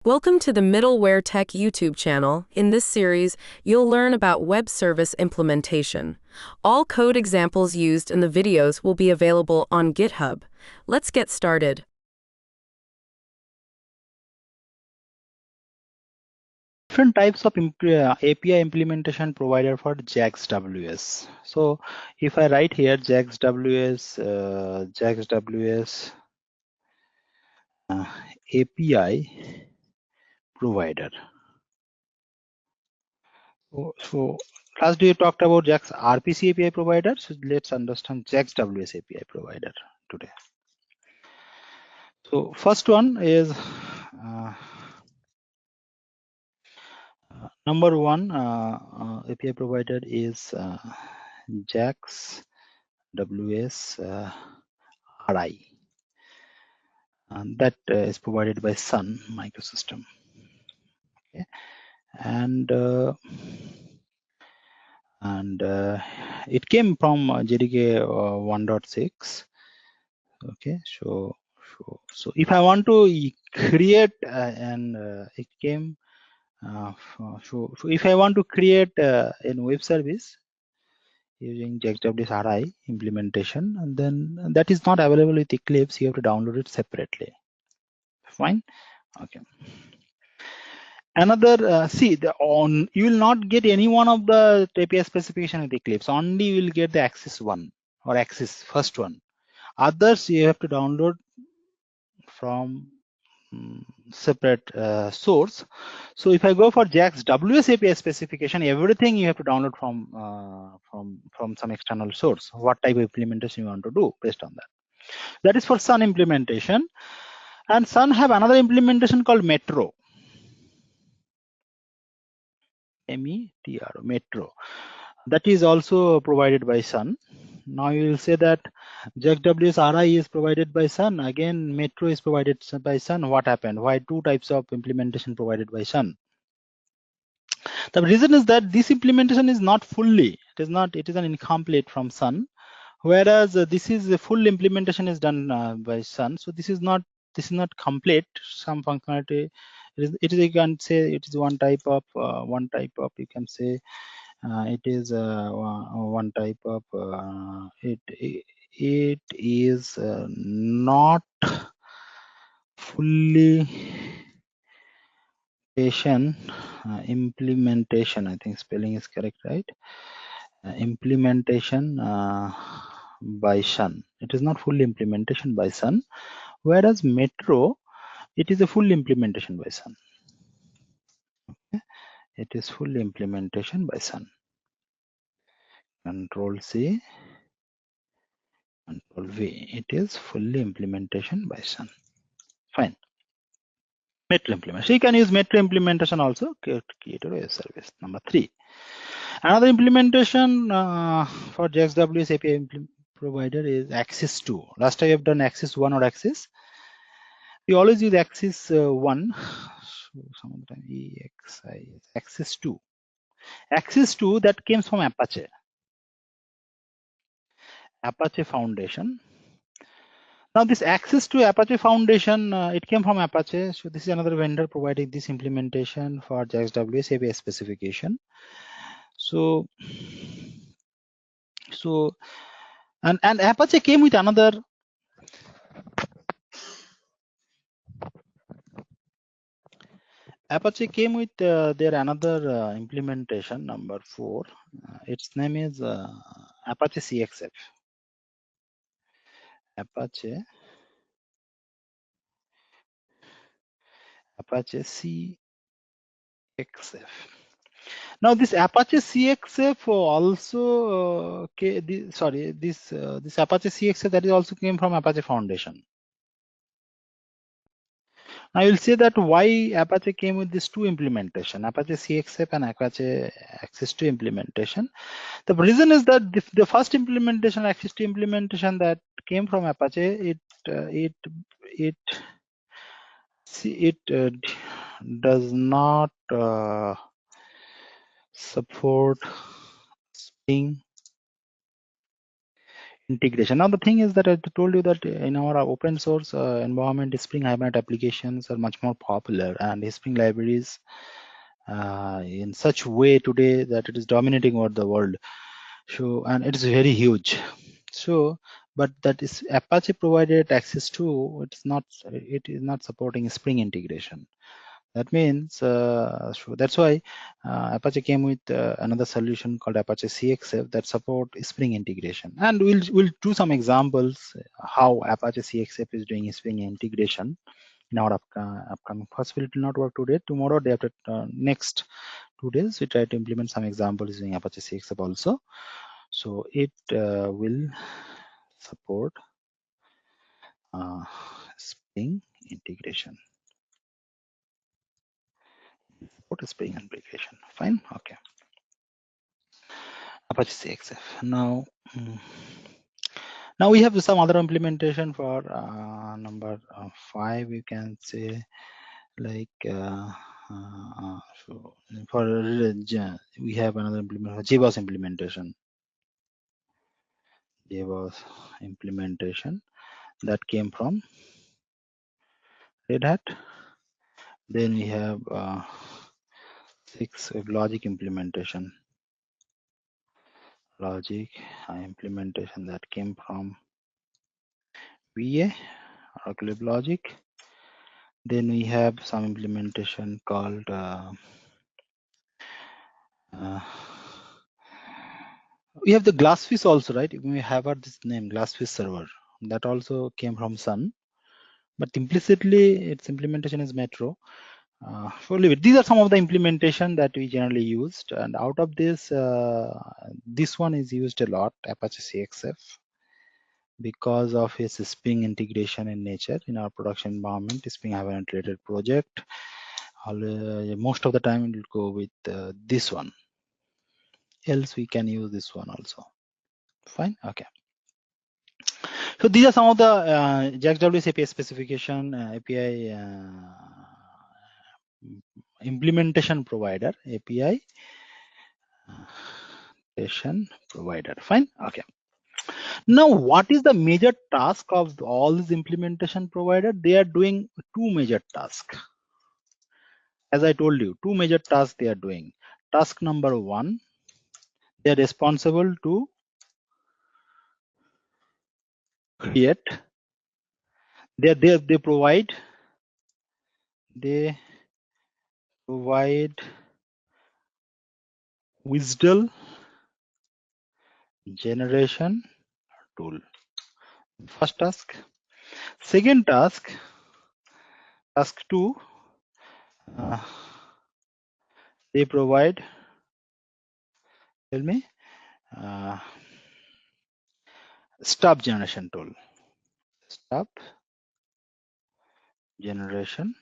Welcome to the Middleware Tech YouTube channel. In this series, you'll learn about web service implementation. All code examples used in the videos will be available on GitHub. Let's get started. Different types of API implementation provider for JAX-WS. So if I write here JAX-WS, API provider. So last we talked about JAX RPC API provider. So let's understand JAX-WS API provider today. So first one is number one API provider is JAX-WS RI. That is provided by Sun Microsystem. Okay. And it came from JDK 1.6. Okay, so if I want to create it came so if I want to create a web service using JAX-WS RI implementation, and then that is not available with Eclipse, you have to download it separately. Fine. Okay. Another you will not get any one of the API specification with Eclipse. Only you will get the Axis one or Axis first one. Others you have to download from separate source. So if I go for JAX-WS API specification, everything you have to download from some external source. What type of implementation you want to do based on that. That is for Sun implementation. And Sun have another implementation called Metro. Metro. That is also provided by Sun. Now you will say that JAX-WS RI is provided by Sun. Again, Metro is provided by Sun. What happened? Why two types of implementation provided by Sun? The reason is that this implementation is not fully. It is an incomplete from Sun. Whereas this is a full implementation is done by Sun. So this is not complete. Some functionality. It is you can say it is one type of you can say it is one type of it is not fully implementation. I think spelling is correct, right? Implementation by Sun. It is not full implementation by Sun, whereas Metro, it is a full implementation by Sun. Okay. It is full implementation by Sun. Control C, Control V. It is fully implementation by Sun. Fine. Metro implementation. So you can use Metro implementation also to create a web service. Number 3. Another implementation for JAX-WS API provider is Axis 2. Last time we have done Axis 1 or Axis. We always use Axis 1. So sometimes EXI Axis 2. Axis 2 that came from Apache Foundation. Now this access to Apache Foundation, it came from Apache. So this is another vendor providing this implementation for JAX-WS API specification. So and Apache came with another their another implementation, number 4. Its name is Apache CXF. Apache CXF. Now this Apache CXF also this Apache CXF that is also came from Apache Foundation. Now you'll see that why Apache came with these two implementation, Apache CXF and Apache Axis 2 implementation. The reason is that the first implementation, Axis 2 implementation that came from Apache, it does not support Spring. integration. Now the thing is that I told you that in our open source environment, Spring Hibernate applications are much more popular, and Spring libraries in such way today that it is dominating over the world. So, and it is very huge. So, but that is Apache provided access to, it is not supporting Spring integration. That means, so that's why Apache came with another solution called Apache CXF that support Spring integration. And we'll do some examples how Apache CXF is doing Spring integration in our upcoming. Possibly it will not work today. Tomorrow, day after next 2 days, we try to implement some examples using Apache CXF also. So it will support Spring integration. Support Spring integration. Fine. Okay. Apache CXF. Now, now we have some other implementation for number 5. You can say like so for we have another implementation, JBoss implementation. JBoss implementation that came from Red Hat. Then we have 6 WebLogic implementation. Logic implementation that came from VA, Oracle WebLogic. Then we have some implementation called we have the Glassfish also, right? We have this name Glassfish server that also came from Sun, but implicitly its implementation is Metro. These are some of the implementation that we generally used, and out of this, this one is used a lot, Apache CXF, because of its Spring integration in nature in our production environment. Spring Hibernate related project. Most of the time it will go with this one. Else we can use this one also. Fine. Okay. So these are some of the JAX-WS API specification, API implementation provider, API provider. Fine. Okay. Now, what is the major task of all these implementation provider? They are doing 2 major tasks. As I told you, 2 major tasks they are doing. Task number 1, they are responsible to create. They provide WSDL generation tool. First task. Second task, task 2, they provide, tell me, stub generation tool. Stub generation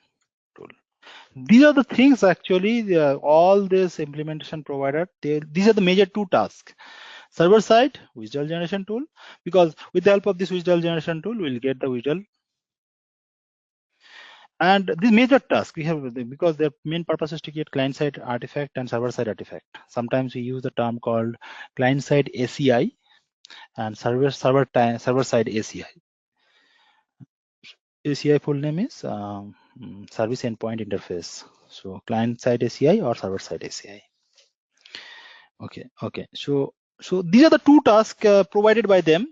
tool. These are the things actually, all this implementation provider, these are the major 2 tasks. Server side, WSDL generation tool, because with the help of this WSDL generation tool, we'll get the WSDL. And this major task we have, because their main purpose is to get client-side artifact and server-side artifact. Sometimes we use the term called client-side ACI and server-side ACI. ACI full name is Service Endpoint Interface. So client-side ACI or server-side ACI. Okay. So these are the 2 tasks provided by them.